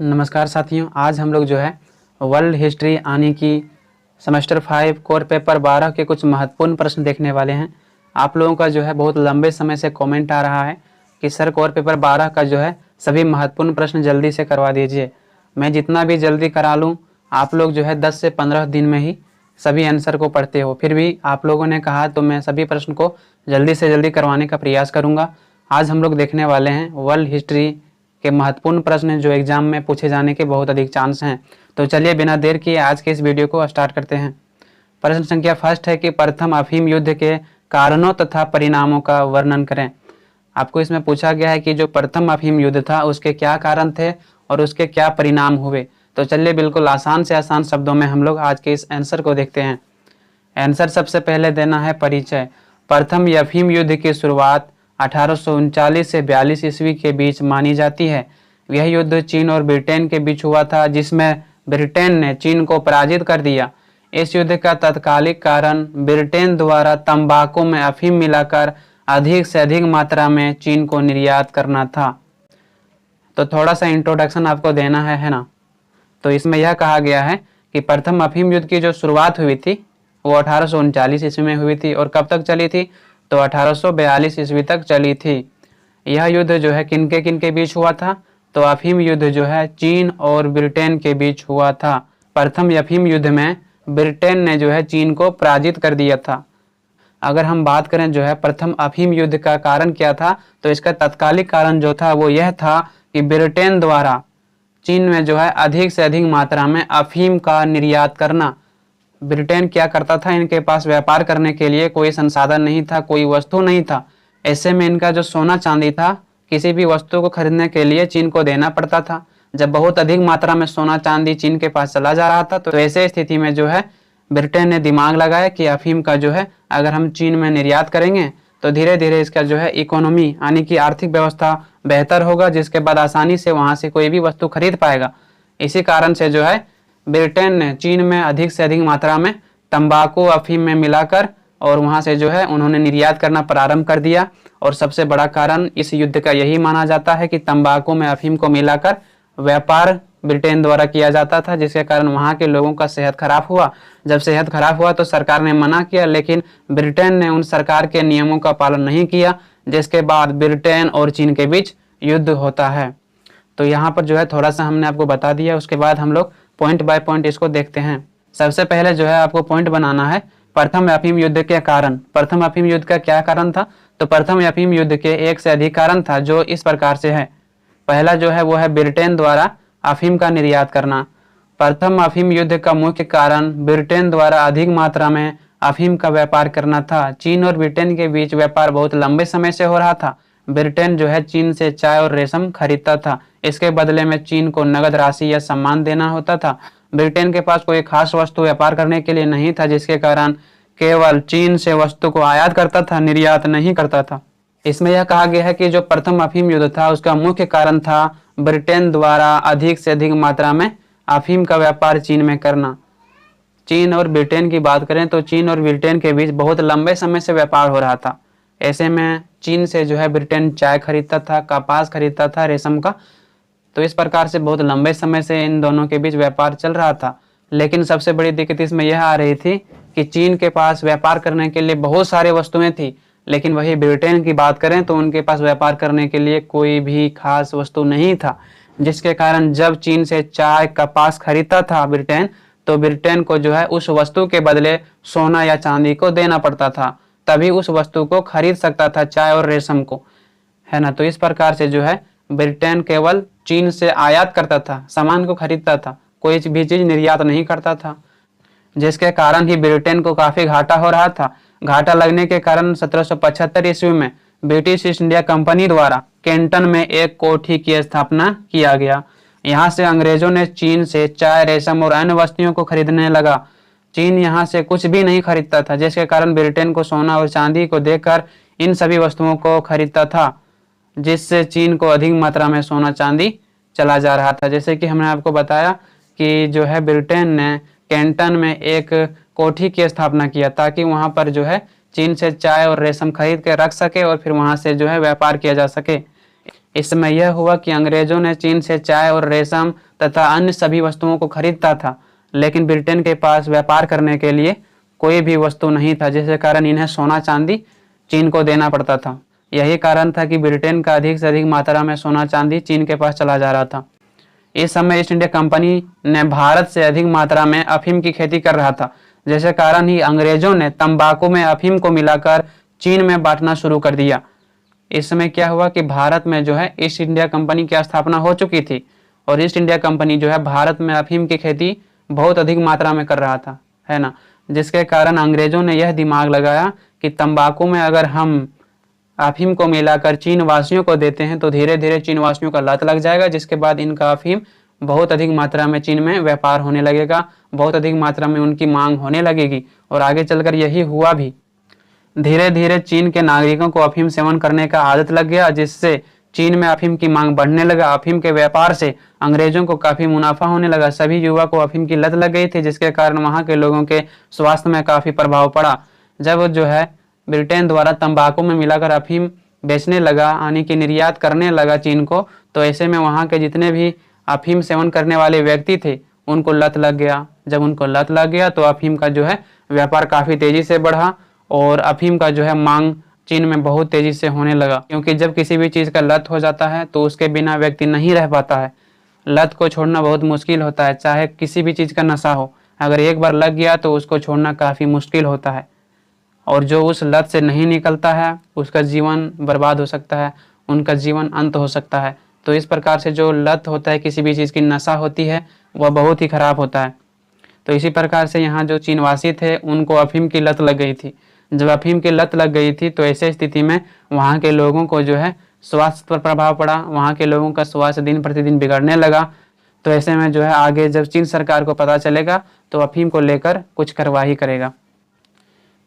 नमस्कार साथियों, आज हम लोग जो है वर्ल्ड हिस्ट्री यानी कि सेमेस्टर 5 कोर पेपर 12 के कुछ महत्वपूर्ण प्रश्न देखने वाले हैं। आप लोगों का जो है बहुत लंबे समय से कमेंट आ रहा है कि सर कोर पेपर 12 का जो है सभी महत्वपूर्ण प्रश्न जल्दी से करवा दीजिए। मैं जितना भी जल्दी करा लूँ, आप लोग जो है 10 से 15 दिन में ही सभी आंसर को पढ़ते हो, फिर भी आप लोगों ने कहा तो मैं सभी प्रश्न को जल्दी से जल्दी करवाने का प्रयास करूँगा। आज हम लोग देखने वाले हैं वर्ल्ड हिस्ट्री के महत्वपूर्ण प्रश्न जो एग्जाम में पूछे जाने के बहुत अधिक चांस हैं। तो चलिए बिना देर किए आज के इस वीडियो को स्टार्ट करते हैं। प्रश्न संख्या फर्स्ट है कि प्रथम अफीम युद्ध के कारणों तथा परिणामों का वर्णन करें। आपको इसमें पूछा गया है कि जो प्रथम अफीम युद्ध था उसके क्या कारण थे और उसके क्या परिणाम हुए। तो चलिए बिल्कुल आसान से आसान शब्दों में हम लोग आज के इस आंसर को देखते हैं। आंसर सबसे पहले देना है परिचय। प्रथम अफीम युद्ध की शुरुआत 1839 से 42 ईस्वी के बीच मानी जाती है। यह युद्ध चीन और ब्रिटेन के बीच हुआ था, जिसमें ब्रिटेन ने चीन को पराजित कर दिया। इस युद्ध का तत्कालिक कारण ब्रिटेन द्वारा तंबाकू में अफीम मिलाकर अधिक से अधिक मात्रा में चीन को निर्यात करना था। तो थोड़ा सा इंट्रोडक्शन आपको देना है ना। तो इसमें यह कहा गया है कि प्रथम अफीम युद्ध की जो शुरुआत हुई थी वो 1839 ईस्वी में हुई थी और कब तक चली थी तो 1842 ईस्वी तक चली थी। यह युद्ध जो है किनके बीच हुआ था तो अफीम युद्ध जो है चीन और ब्रिटेन के बीच हुआ था। प्रथम अफीम युद्ध में ब्रिटेन ने जो है चीन को पराजित कर दिया था। अगर हम बात करें जो है प्रथम अफीम युद्ध का कारण क्या था तो इसका तत्कालिक कारण जो था वो यह था कि ब्रिटेन द्वारा चीन में जो है अधिक से अधिक मात्रा में अफीम का निर्यात करना। ब्रिटेन क्या करता था, इनके पास व्यापार करने के लिए कोई संसाधन नहीं था, कोई वस्तु नहीं था। ऐसे में इनका जो सोना चांदी था किसी भी वस्तु को खरीदने के लिए चीन को देना पड़ता था। जब बहुत अधिक मात्रा में सोना चांदी चीन के पास चला जा रहा था तो ऐसे स्थिति में जो है ब्रिटेन ने दिमाग लगाया कि अफीम का जो है अगर हम चीन में निर्यात करेंगे तो धीरे धीरे इसका जो है इकोनॉमी यानी कि आर्थिक व्यवस्था बेहतर होगा, जिसके बाद आसानी से वहां से कोई भी वस्तु खरीद पाएगा। इसी कारण से जो है ब्रिटेन ने चीन में अधिक से अधिक मात्रा में तंबाकू अफीम में मिलाकर और वहां से जो है उन्होंने निर्यात करना प्रारंभ कर दिया। और सबसे बड़ा कारण इस युद्ध का यही माना जाता है कि तंबाकू में अफीम को मिलाकर व्यापार ब्रिटेन द्वारा किया जाता था, जिसके कारण वहां के लोगों का सेहत खराब हुआ। जब सेहत खराब हुआ तो सरकार ने मना किया, लेकिन ब्रिटेन ने उन सरकार के नियमों का पालन नहीं किया, जिसके बाद ब्रिटेन और चीन के बीच युद्ध होता है। तो यहाँ पर जो है थोड़ा सा हमने आपको बता दिया, उसके बाद हम लोग पॉइंट बाय पॉइंट इसको देखते हैं। सबसे पहले जो है आपको पॉइंट बनाना है प्रथम अफीम युद्ध के कारण। प्रथम अफीम युद्ध का क्या कारण था तो प्रथम अफीम युद्ध के एक से अधिक कारण था, जो इस प्रकार से है। पहला जो है वो है ब्रिटेन द्वारा अफीम का निर्यात करना। प्रथम अफीम युद्ध का मुख्य कारण ब्रिटेन द्वारा अधिक मात्रा में अफीम का व्यापार करना था। चीन और ब्रिटेन के बीच व्यापार बहुत लंबे समय से हो रहा था। ब्रिटेन जो है चीन से चाय और रेशम खरीदता था, इसके बदले में चीन को नगद राशि या सम्मान देना होता था। ब्रिटेन के पास कोई खास वस्तु व्यापार करने के लिए नहीं था, जिसके कारण केवल चीन से वस्तु को आयात करता था, निर्यात नहीं करता था। इसमें यह कहा गया है कि जो प्रथम अफीम युद्ध था उसका मुख्य कारण था ब्रिटेन द्वारा अधिक से अधिक मात्रा में अफीम का व्यापार चीन में करना। चीन और ब्रिटेन की बात करें तो चीन और ब्रिटेन के बीच बहुत लंबे समय से व्यापार हो रहा था। ऐसे में चीन से जो है ब्रिटेन चाय खरीदता था, कपास खरीदता था, रेशम का। तो इस प्रकार से बहुत लंबे समय से इन दोनों के बीच व्यापार चल रहा था। लेकिन सबसे बड़ी दिक्कत इसमें यह आ रही थी कि चीन के पास व्यापार करने के लिए बहुत सारे वस्तुएं थी, लेकिन वही ब्रिटेन की बात करें तो उनके पास व्यापार करने के लिए कोई भी खास वस्तु नहीं था, जिसके कारण जब चीन से चाय कपास खरीदता था ब्रिटेन, तो ब्रिटेन को जो है उस वस्तु के बदले सोना या चांदी को देना पड़ता था, तभी उस वस्तु को खरीद सकता था, चाय और रेशम को, है ना। तो इस प्रकार से जो है ब्रिटेन केवल चीन से आयात करता था, सामान को खरीदता था, कोई भी चीज निर्यात नहीं करता था, जिसके कारण ही ब्रिटेन को काफी घाटा हो रहा था। घाटा लगने के कारण 1775 ईस्वी में ब्रिटिश ईस्ट इंडिया कंपनी द्वारा कैंटन में एक कोठी की स्थापना किया गया। यहाँ से अंग्रेजों ने चीन से चाय, रेशम और अन्य वस्तुओं को खरीदने लगा। चीन यहाँ से कुछ भी नहीं खरीदता था, जिसके कारण ब्रिटेन को सोना और चांदी को देकर इन सभी वस्तुओं को खरीदता था, जिससे चीन को अधिक मात्रा में सोना चांदी चला जा रहा था। जैसे कि हमने आपको बताया कि जो है ब्रिटेन ने कैंटन में एक कोठी की स्थापना किया ताकि वहां पर जो है चीन से चाय और रेशम खरीद के रख सके और फिर वहां से जो है व्यापार किया जा सके। इस समय यह हुआ कि अंग्रेजों ने चीन से चाय और रेशम तथा अन्य सभी वस्तुओं को खरीदता था, लेकिन ब्रिटेन के पास व्यापार करने के लिए कोई भी वस्तु नहीं था, जिसके कारण इन्हें सोना चांदी चीन को देना पड़ता था। यही कारण था कि ब्रिटेन का अधिक से अधिक मात्रा में सोना चांदी चीन के पास चला जा रहा था। इस समय ईस्ट इंडिया कंपनी ने भारत से अधिक मात्रा में अफीम की खेती कर रहा था, जिसके कारण ही अंग्रेजों ने तंबाकू में अफीम को मिलाकर चीन में बांटना शुरू कर दिया। इस समय क्या हुआ कि भारत में जो है ईस्ट इंडिया कंपनी की स्थापना हो चुकी थी और ईस्ट इंडिया कंपनी जो है भारत में अफीम की खेती बहुत अधिक मात्रा में कर रहा था, है ना, जिसके कारण अंग्रेजों ने यह दिमाग लगाया कि तंबाकू में अगर हम अफीम को मिलाकर चीन वासियों को देते हैं तो धीरे धीरे चीन वासियों का लत लग जाएगा, जिसके बाद इनका अफीम बहुत अधिक मात्रा में चीन में व्यापार होने लगेगा, बहुत अधिक मात्रा में उनकी मांग होने लगेगी और आगे चलकर यही हुआ भी। धीरे धीरे चीन के नागरिकों को अफीम सेवन करने का आदत लग गया, जिससे चीन में अफीम की मांग बढ़ने लगा। अफीम के व्यापार से अंग्रेजों को काफी मुनाफा होने लगा। सभी युवा को अफीम की लत लग गई थी, जिसके कारण वहां के लोगों के स्वास्थ्य में काफी प्रभाव पड़ा। जब जो है ब्रिटेन द्वारा तंबाकू में मिलाकर अफीम बेचने लगा, यानी कि निर्यात करने लगा चीन को, तो ऐसे में वहाँ के जितने भी अफीम सेवन करने वाले व्यक्ति थे उनको लत लग गया। जब उनको लत लग गया तो अफीम का जो है व्यापार काफ़ी तेज़ी से बढ़ा और अफीम का जो है मांग चीन में बहुत तेज़ी से होने लगा, क्योंकि जब किसी भी चीज़ का लत हो जाता है तो उसके बिना व्यक्ति नहीं रह पाता है। लत को छोड़ना बहुत मुश्किल होता है, चाहे किसी भी चीज़ का नशा हो, अगर एक बार लग गया तो उसको छोड़ना काफ़ी मुश्किल होता है और जो उस लत से नहीं निकलता है उसका जीवन बर्बाद हो सकता है, उनका जीवन अंत हो सकता है। तो इस प्रकार से जो लत होता है, किसी भी चीज़ की नशा होती है, वह बहुत ही खराब होता है। तो इसी प्रकार से यहाँ जो चीनवासी थे उनको अफीम की लत लग गई थी। जब अफीम की लत लग गई थी तो ऐसे स्थिति में वहाँ के लोगों को जो है स्वास्थ्य पर प्रभाव पड़ा, वहाँ के लोगों का स्वास्थ्य दिन प्रतिदिन बिगड़ने लगा। तो ऐसे में जो है आगे जब चीन सरकार को पता चलेगा तो अफीम को लेकर कुछ कार्रवाई करेगा।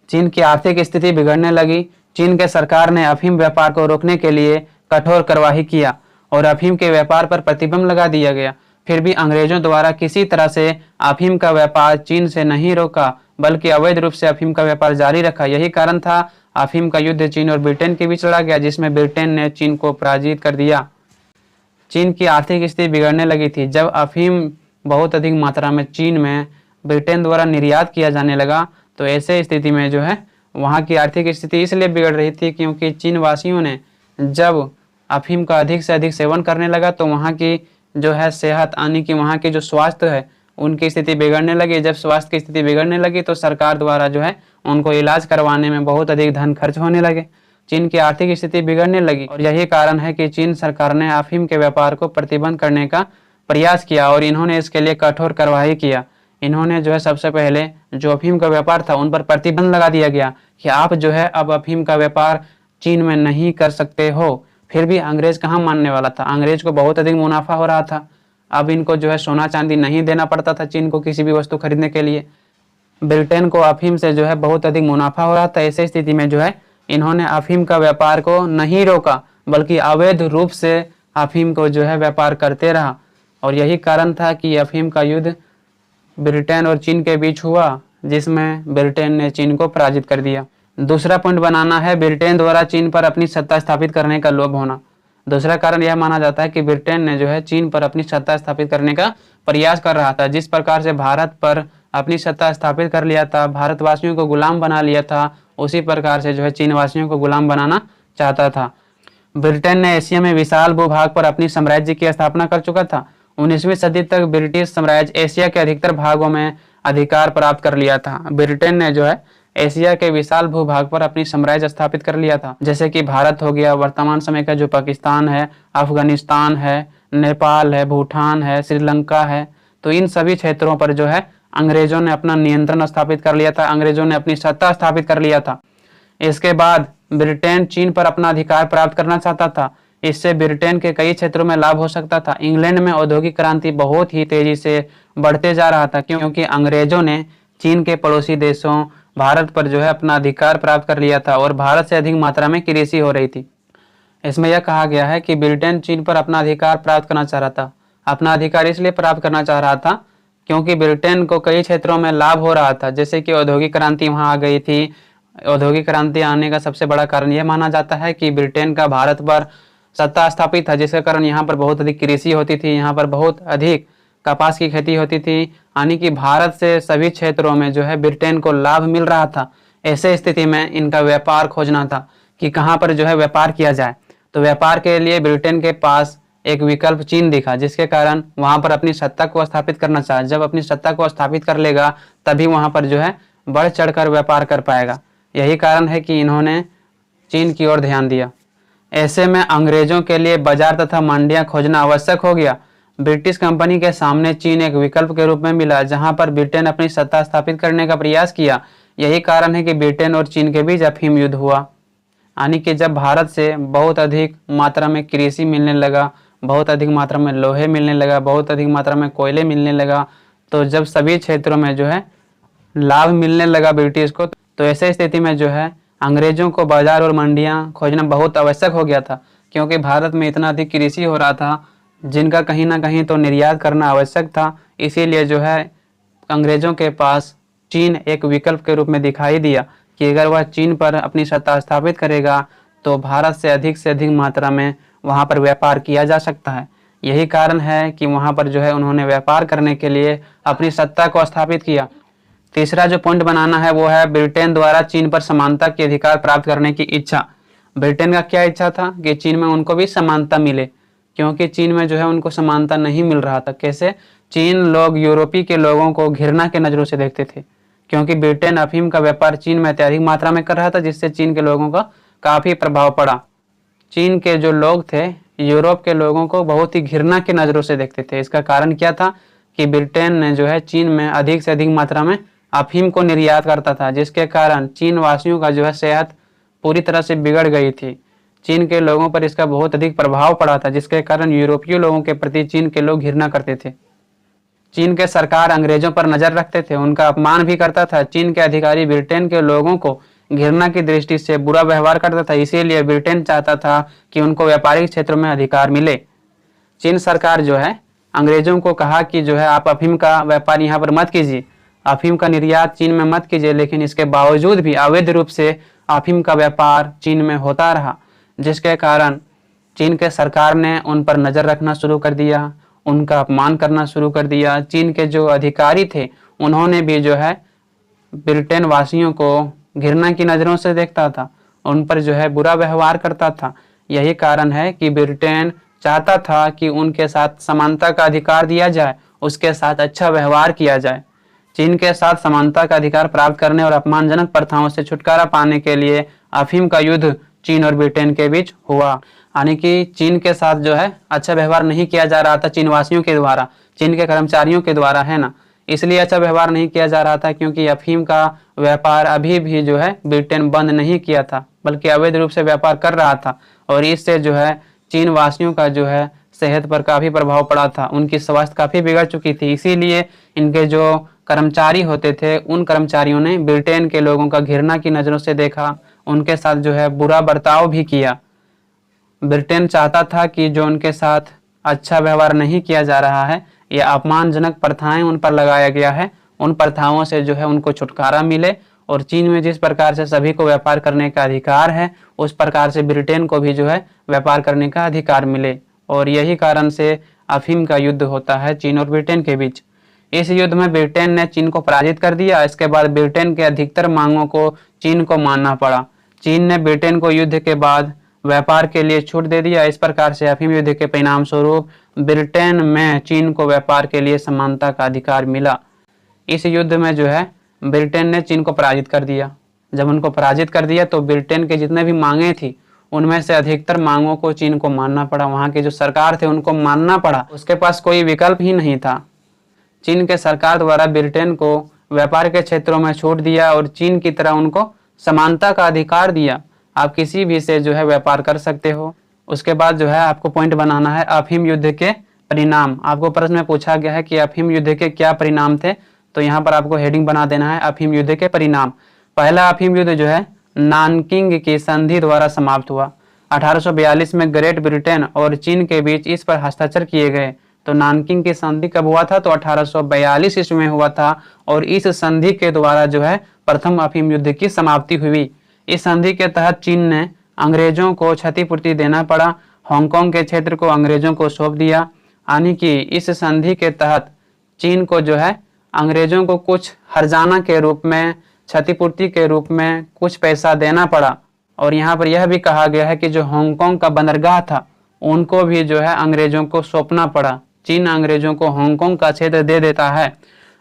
चीन की आर्थिक स्थिति बिगड़ने लगी। चीन के सरकार ने अफीम व्यापार को रोकने के लिए कठोर कार्रवाई किया और अफीम के व्यापार पर प्रतिबंध लगा दिया गया। फिर भी अंग्रेजों द्वारा किसी तरह से अफीम का व्यापार चीन से नहीं रोका, बल्कि अवैध रूप से अफीम का व्यापार जारी रखा। यही कारण था अफीम का युद्ध चीन और ब्रिटेन के बीच लड़ा गया, जिसमें ब्रिटेन ने चीन को पराजित कर दिया। चीन की आर्थिक स्थिति बिगड़ने लगी थी। जब अफीम बहुत अधिक मात्रा में चीन में ब्रिटेन द्वारा निर्यात किया जाने लगा तो ऐसे स्थिति में जो है वहाँ की आर्थिक स्थिति इसलिए बिगड़ रही थी क्योंकि चीन वासियों ने जब अफीम का अधिक से अधिक सेवन करने लगा तो वहाँ की जो है सेहत, यानी कि वहाँ की जो स्वास्थ्य है उनकी स्थिति बिगड़ने लगी। जब स्वास्थ्य की स्थिति बिगड़ने लगी तो सरकार द्वारा जो है उनको इलाज करवाने में बहुत अधिक धन खर्च होने लगे। चीन की आर्थिक स्थिति बिगड़ने लगी और यही कारण है कि चीन सरकार ने अफीम के व्यापार को प्रतिबंध करने का प्रयास किया और इन्होंने इसके लिए कठोर कार्रवाई किया। इन्होंने जो है सबसे पहले जो अफीम का व्यापार था उन पर प्रतिबंध लगा दिया गया कि आप जो है अब अफीम का व्यापार चीन में नहीं कर सकते हो। फिर भी अंग्रेज कहाँ मानने वाला था, अंग्रेज को बहुत अधिक मुनाफा हो रहा था। अब इनको जो है सोना चांदी नहीं देना पड़ता था चीन को किसी भी वस्तु खरीदने के लिए। ब्रिटेन को अफीम से जो है बहुत अधिक मुनाफा हो रहा था। ऐसे स्थिति में जो है इन्होंने अफीम का व्यापार को नहीं रोका, बल्कि अवैध रूप से अफीम को जो है व्यापार करते रहा और यही कारण था कि अफीम का युद्ध ब्रिटेन और चीन के बीच हुआ, जिसमें ब्रिटेन ने चीन को पराजित कर दिया। दूसरा पॉइंट बनाना है ब्रिटेन द्वारा चीन पर अपनी सत्ता स्थापित करने का लोभ होना। दूसरा कारण यह माना जाता है कि ब्रिटेन ने जो है चीन पर अपनी सत्ता स्थापित करने का प्रयास कर रहा था। जिस प्रकार से भारत पर अपनी सत्ता स्थापित कर लिया था, भारतवासियों को गुलाम बना लिया था, उसी प्रकार से जो है चीन वासियों को गुलाम बनाना चाहता था। ब्रिटेन ने एशिया में विशाल भूभाग पर अपनी साम्राज्य की स्थापना कर चुका था। 19वीं सदी तक ब्रिटिश साम्राज्य एशिया के अधिकतर भागों में अधिकार प्राप्त कर लिया था। ब्रिटेन ने जो है एशिया के विशाल भूभाग पर अपनी साम्राज्य स्थापित कर लिया था, जैसे कि भारत हो गया, वर्तमान समय का जो पाकिस्तान है, अफगानिस्तान है, नेपाल है, भूटान है, श्रीलंका है। तो इन सभी क्षेत्रों पर जो है अंग्रेजों ने अपना नियंत्रण स्थापित कर लिया था, अंग्रेजों ने अपनी सत्ता स्थापित कर लिया था। इसके बाद ब्रिटेन चीन पर अपना अधिकार प्राप्त करना चाहता था। इससे ब्रिटेन के कई क्षेत्रों में लाभ हो सकता था। इंग्लैंड में औद्योगिक क्रांति बहुत ही तेजी से बढ़ते जा रहा था, क्योंकि अंग्रेजों ने चीन के पड़ोसी देशों भारत पर जो है अपना अधिकार प्राप्त कर लिया था और भारत से अधिक मात्रा में कृषि हो रही थी। इसमें यह कहा गया है कि ब्रिटेन चीन पर अपना अधिकार प्राप्त करना चाह रहा था। अपना अधिकार इसलिए प्राप्त करना चाह रहा था क्योंकि ब्रिटेन को कई क्षेत्रों में लाभ हो रहा था, जैसे कि औद्योगिक क्रांति वहां आ गई थी। औद्योगिक क्रांति आने का सबसे बड़ा कारण यह माना जाता है कि ब्रिटेन का भारत पर सत्ता स्थापित था, जिसके कारण यहाँ पर बहुत अधिक कृषि होती थी, यहाँ पर बहुत अधिक कपास की खेती होती थी, यानी कि भारत से सभी क्षेत्रों में जो है ब्रिटेन को लाभ मिल रहा था। ऐसे स्थिति में इनका व्यापार खोजना था कि कहाँ पर जो है व्यापार किया जाए। तो व्यापार के लिए ब्रिटेन के पास एक विकल्प चीन दिखा, जिसके कारण वहां पर अपनी सत्ता को स्थापित करना चाहा। जब अपनी सत्ता को स्थापित कर लेगा तभी वहां पर जो है बढ़ चढ़कर व्यापार कर पाएगा। यही कारण है कि इन्होंने चीन की ओर ध्यान दिया। ऐसे में अंग्रेजों के लिए बाजार तथा मंडियां खोजना आवश्यक हो गया। ब्रिटिश कंपनी के सामने चीन एक विकल्प के रूप में मिला, जहां पर ब्रिटेन अपनी सत्ता स्थापित करने का प्रयास किया। यही कारण है कि ब्रिटेन और चीन के बीच अफीम युद्ध हुआ। यानी कि जब भारत से बहुत अधिक मात्रा में कृषि मिलने लगा, बहुत अधिक मात्रा में लोहे मिलने लगा, बहुत अधिक मात्रा में कोयले मिलने लगा, तो जब सभी क्षेत्रों में जो है लाभ मिलने लगा ब्रिटिश को, तो ऐसे स्थिति में जो है अंग्रेजों को बाजार और मंडियां खोजना बहुत आवश्यक हो गया था, क्योंकि भारत में इतना अधिक कृषि हो रहा था जिनका कहीं ना कहीं तो निर्यात करना आवश्यक था। इसीलिए जो है अंग्रेजों के पास चीन एक विकल्प के रूप में दिखाई दिया कि अगर वह चीन पर अपनी सत्ता स्थापित करेगा तो भारत से अधिक मात्रा में वहां पर व्यापार किया जा सकता है। यही कारण है कि वहां पर जो है उन्होंने व्यापार करने के लिए अपनी सत्ता को स्थापित किया। तीसरा जो पॉइंट बनाना है वो है ब्रिटेन द्वारा चीन पर समानता के अधिकार प्राप्त करने की इच्छा। ब्रिटेन का क्या इच्छा था कि चीन में उनको भी समानता मिले, क्योंकि चीन में जो है उनको समानता नहीं मिल रहा था। कैसे? चीन लोग यूरोपीय के लोगों को घृणा के नज़रों से देखते थे, क्योंकि ब्रिटेन अफीम का व्यापार चीन में अत्यधिक मात्रा में कर रहा था, जिससे चीन के लोगों का काफ़ी प्रभाव पड़ा। चीन के जो लोग थे यूरोप के लोगों को बहुत ही घृणा के नज़रों से देखते थे। इसका कारण क्या था कि ब्रिटेन ने जो है चीन में अधिक से अधिक मात्रा में अफीम को निर्यात करता था, जिसके कारण चीन वासियों का जो है सेहत पूरी तरह से बिगड़ गई थी। चीन के लोगों पर इसका बहुत अधिक प्रभाव पड़ा था, जिसके कारण यूरोपीय लोगों के प्रति चीन के लोग घृणा करते थे। चीन के सरकार अंग्रेजों पर नजर रखते थे, उनका अपमान भी करता था। चीन के अधिकारी ब्रिटेन के लोगों को घृणा की दृष्टि से बुरा व्यवहार करता था, इसीलिए ब्रिटेन चाहता था कि उनको व्यापारिक क्षेत्रों में अधिकार मिले। चीन सरकार जो है अंग्रेजों को कहा कि जो है आप अफीम का व्यापार यहाँ पर मत कीजिए, अफीम का निर्यात चीन में मत कीजिए। लेकिन इसके बावजूद भी अवैध रूप से अफीम का व्यापार चीन में होता रहा, जिसके कारण चीन के सरकार ने उन पर नज़र रखना शुरू कर दिया, उनका अपमान करना शुरू कर दिया। चीन के जो अधिकारी थे उन्होंने भी जो है ब्रिटेन वासियों को घृणा की नज़रों से देखता था, उन पर जो है बुरा व्यवहार करता था। यही कारण है कि ब्रिटेन चाहता था कि उनके साथ समानता का अधिकार दिया जाए, उसके साथ अच्छा व्यवहार किया जाए। चीन के साथ समानता का अधिकार प्राप्त करने और अपमानजनक प्रथाओं से छुटकारा पाने के लिए अफीम का युद्ध चीन और ब्रिटेन के बीच हुआ। यानी कि चीन के साथ जो है अच्छा व्यवहार नहीं किया जा रहा था चीन वासियों के द्वारा, चीन के कर्मचारियों के द्वारा, है ना। इसलिए अच्छा व्यवहार नहीं किया जा रहा था क्योंकि अफीम का व्यापार अभी भी जो है ब्रिटेन बंद नहीं किया था, बल्कि अवैध रूप से व्यापार कर रहा था। और इससे जो है चीन वासियों का जो है सेहत पर काफ़ी प्रभाव पड़ा था, उनकी स्वास्थ्य काफ़ी बिगड़ चुकी थी। इसीलिए इनके जो कर्मचारी होते थे उन कर्मचारियों ने ब्रिटेन के लोगों का घृणा की नज़रों से देखा, उनके साथ जो है बुरा बर्ताव भी किया। ब्रिटेन चाहता था कि जो उनके साथ अच्छा व्यवहार नहीं किया जा रहा है या अपमानजनक प्रथाएं उन पर लगाया गया है, उन प्रथाओं से जो है उनको छुटकारा मिले। और चीन में जिस प्रकार से सभी को व्यापार करने का अधिकार है, उस प्रकार से ब्रिटेन को भी जो है व्यापार करने का अधिकार मिले। और यही कारण से अफीम का युद्ध होता है चीन और ब्रिटेन के बीच। इस युद्ध में ब्रिटेन ने चीन को पराजित कर दिया। इसके बाद ब्रिटेन के अधिकतर मांगों को चीन को मानना पड़ा। चीन ने ब्रिटेन को युद्ध के बाद व्यापार के लिए छूट दे दिया। इस प्रकार से अफीम युद्ध के परिणाम स्वरूप ब्रिटेन में चीन को व्यापार के लिए समानता का अधिकार मिला। इस युद्ध में जो है ब्रिटेन ने चीन को पराजित कर दिया। जब उनको पराजित कर दिया तो ब्रिटेन के जितने भी मांगे थी उनमें से अधिकतर मांगों को चीन को मानना पड़ा। वहाँ के जो सरकार थे उनको मानना पड़ा, उसके पास कोई विकल्प ही नहीं था। चीन के सरकार द्वारा ब्रिटेन को व्यापार के क्षेत्रों में छूट दिया और चीन की तरह उनको समानता का अधिकार दिया। आप किसी भी से जो है व्यापार कर सकते हो। उसके बाद जो है आपको पॉइंट बनाना है अफीम युद्ध के परिणाम। आपको प्रश्न में पूछा गया है कि अफीम युद्ध के क्या परिणाम थे, तो यहाँ पर आपको हेडिंग बना देना है अफीम युद्ध के परिणाम। पहला अफीम युद्ध जो है नानकिंग की संधि द्वारा समाप्त हुआ। 1842 में ग्रेट ब्रिटेन और चीन के बीच इस पर हस्ताक्षर किए गए। तो नानकिंग की संधि कब हुआ था? तो 1842 ईस्वी में हुआ था। और इस संधि के द्वारा जो है प्रथम अफीम युद्ध की समाप्ति हुई। इस संधि के तहत चीन ने अंग्रेजों को क्षतिपूर्ति देना पड़ा। हांगकांग के क्षेत्र को अंग्रेजों को सौंप दिया। यानी कि इस संधि के तहत चीन को जो है अंग्रेजों को कुछ हर्जाना के रूप में, क्षतिपूर्ति के रूप में कुछ पैसा देना पड़ा। और यहाँ पर यह भी कहा गया है कि जो हांगकांग का बंदरगाह था उनको भी जो है अंग्रेजों को सौंपना पड़ा। चीन अंग्रेजों को हांगकांग का क्षेत्र दे देता है।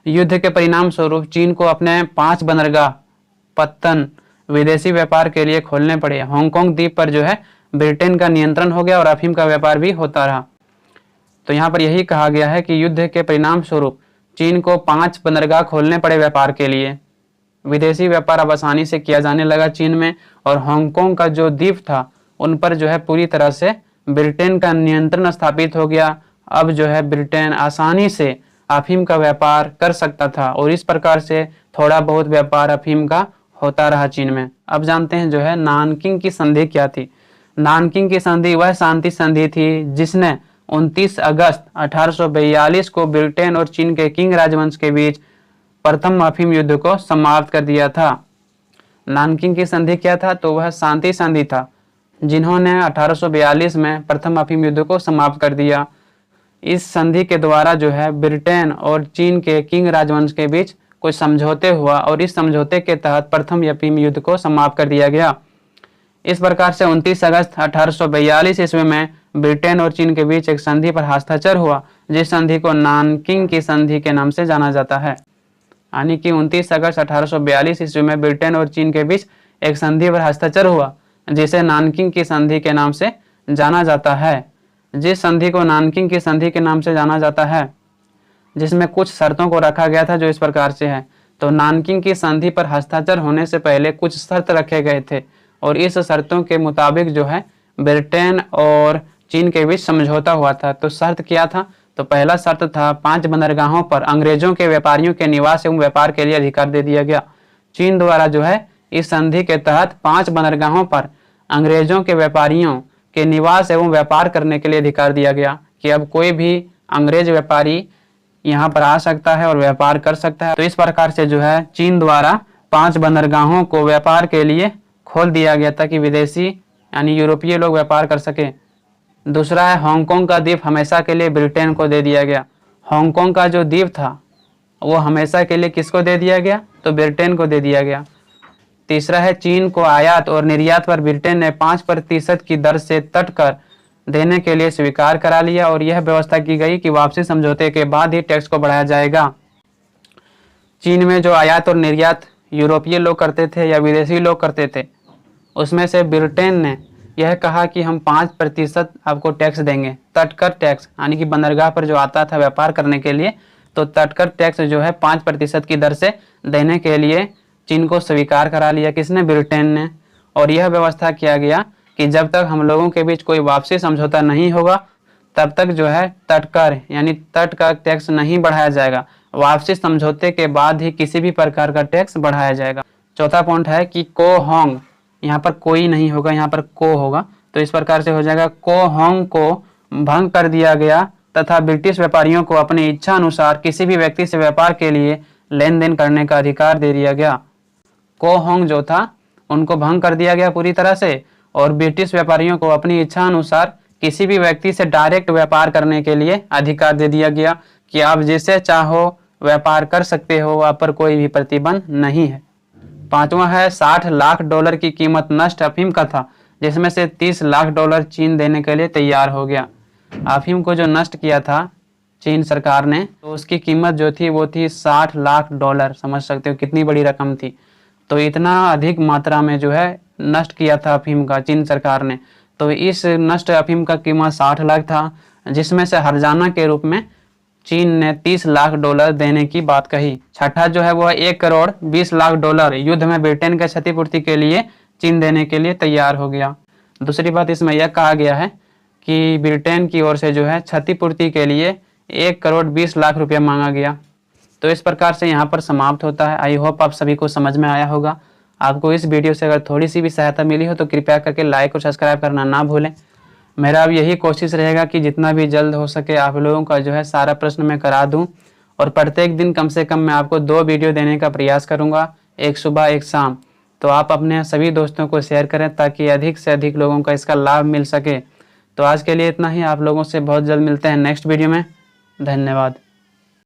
युद्ध के परिणाम स्वरूप चीन को अपने 5 बंदरगाह पत्तन विदेशी व्यापार के लिए खोलने पड़े। हांगकांग द्वीप पर जो है ब्रिटेन का नियंत्रण हो गया और अफीम का व्यापार भी होता रहा। तो यहाँ पर यही कहा गया है कि युद्ध के परिणाम स्वरूप चीन को 5 बंदरगाह खोलने पड़े व्यापार के लिए। विदेशी व्यापार अब आसानी से किया जाने लगा चीन में, और हांगकांग का जो द्वीप था उन पर जो है पूरी तरह से ब्रिटेन का नियंत्रण स्थापित हो गया। अब जो है ब्रिटेन आसानी से अफीम का व्यापार कर सकता था, और इस प्रकार से थोड़ा बहुत व्यापार अफीम का होता रहा चीन में। अब जानते हैं जो है नानकिंग की संधि क्या थी। नानकिंग की संधि वह शांति संधि थी जिसने 29 अगस्त 1842 को ब्रिटेन और चीन के किंग राजवंश के बीच प्रथम अफीम युद्ध को समाप्त कर दिया था। नानकिंग की संधि क्या था? तो वह शांति संधि था जिन्होंने 1842 में प्रथम अफीम युद्ध को समाप्त कर दिया। इस संधि के द्वारा जो है ब्रिटेन और चीन के किंग राजवंश के बीच कुछ समझौते हुआ, और इस समझौते के तहत प्रथम अफीम युद्ध को समाप्त कर दिया गया। इस प्रकार से 29 अगस्त 1842 ईस्वी में ब्रिटेन और चीन के बीच एक संधि पर हस्ताक्षर हुआ, जिस संधि को नानकिंग की संधि के नाम से जाना जाता है। यानी कि 29 अगस्त 1842 ईस्वी में ब्रिटेन और चीन के बीच एक संधि पर हस्ताक्षर हुआ, जिसे नानकिंग की संधि के नाम से जाना जाता है। जिस संधि को नानकिंग की संधि के नाम से जाना जाता है, जिसमें कुछ शर्तों को रखा गया था जो इस प्रकार से है। तो नानकिंग की संधि पर हस्ताक्षर होने से पहले कुछ शर्त रखे गए थे, और इस शर्तों के मुताबिक जो है ब्रिटेन और चीन के बीच समझौता हुआ था। तो शर्त क्या था? तो पहला शर्त था 5 बंदरगाहों पर अंग्रेजों के व्यापारियों के निवास एवं व्यापार के लिए अधिकार दे दिया गया। चीन द्वारा जो है इस संधि के तहत 5 बंदरगाहों पर अंग्रेजों के व्यापारियों के निवास एवं व्यापार करने के लिए अधिकार दिया गया कि अब कोई भी अंग्रेज व्यापारी यहाँ पर आ सकता है और व्यापार कर सकता है। तो इस प्रकार से जो है चीन द्वारा 5 बंदरगाहों को व्यापार के लिए खोल दिया गया ताकि विदेशी यानी यूरोपीय लोग व्यापार कर सके। दूसरा है हांगकांग का द्वीप हमेशा के लिए ब्रिटेन को दे दिया गया। हांगकांग का जो द्वीप था वो हमेशा के लिए किसको दे दिया गया? तो ब्रिटेन को दे दिया गया। तीसरा है चीन को आयात और निर्यात पर ब्रिटेन ने 5% की दर से तट कर देने के लिए स्वीकार करा लिया, और यह व्यवस्था की गई कि वापसी समझौते के बाद ही टैक्स को बढ़ाया जाएगा। चीन में जो आयात और निर्यात यूरोपीय लोग करते थे या विदेशी लोग करते थे, उसमें से ब्रिटेन ने यह कहा कि हम 5% आपको टैक्स देंगे, तटकर टैक्स, यानी कि बंदरगाह पर जो आता था व्यापार करने के लिए, तो तटकर टैक्स जो है 5% की दर से देने के लिए चीन को स्वीकार करा लिया। किसने? ब्रिटेन ने। और यह व्यवस्था किया गया कि जब तक हम लोगों के बीच कोई वापसी समझौता नहीं होगा तब तक जो है तटकर यानी तट का टैक्स नहीं बढ़ाया जाएगा। वापसी समझौते के बाद ही किसी भी प्रकार का टैक्स बढ़ाया जाएगा। चौथा पॉइंट है कि को होंग, यहाँ पर कोई नहीं होगा, यहाँ पर को होगा, तो इस प्रकार से हो जाएगा को होंग को भंग कर दिया गया तथा ब्रिटिश व्यापारियों को अपनी इच्छा अनुसार किसी भी व्यक्ति से व्यापार के लिए लेन देन करने का अधिकार दे दिया गया। को होंग जो था उनको भंग कर दिया गया पूरी तरह से, और ब्रिटिश व्यापारियों को अपनी इच्छा अनुसार किसी भी व्यक्ति से डायरेक्ट व्यापार करने के लिए अधिकार दे दिया गया कि आप जैसे चाहो व्यापार कर सकते हो, आप पर कोई भी प्रतिबंध नहीं है। पांचवा है $60 लाख की कीमत नष्ट अफीम का था, जिसमें से $30 लाख चीन देने के लिए तैयार हो गया। अफीम को जो नष्ट किया था चीन सरकार ने, तो उसकी कीमत जो थी वो थी $60 लाख। समझ सकते हो कितनी बड़ी रकम थी। तो इतना अधिक मात्रा में जो है नष्ट किया था अफीम का चीन सरकार ने। तो इस नष्ट अफीम का कीमत 60 लाख था, जिसमें से हर्जाना के रूप में चीन ने $30 लाख देने की बात कही। छठा जो है वो $1,20 लाख युद्ध में ब्रिटेन के क्षतिपूर्ति के लिए चीन देने के लिए तैयार हो गया। दूसरी बात इसमें यह कहा गया है कि ब्रिटेन की ओर से जो है क्षतिपूर्ति के लिए $1,20 लाख मांगा गया। तो इस प्रकार से यहाँ पर समाप्त होता है। आई होप आप सभी को समझ में आया होगा। आपको इस वीडियो से अगर थोड़ी सी भी सहायता मिली हो तो कृपया करके लाइक और सब्सक्राइब करना ना भूलें। मेरा अब यही कोशिश रहेगा कि जितना भी जल्द हो सके आप लोगों का जो है सारा प्रश्न मैं करा दूं, और प्रत्येक दिन कम से कम मैं आपको 2 वीडियो देने का प्रयास करूंगा, एक सुबह एक शाम। तो आप अपने सभी दोस्तों को शेयर करें ताकि अधिक से अधिक लोगों का इसका लाभ मिल सके। तो आज के लिए इतना ही। आप लोगों से बहुत जल्द मिलते हैं नेक्स्ट वीडियो में। धन्यवाद।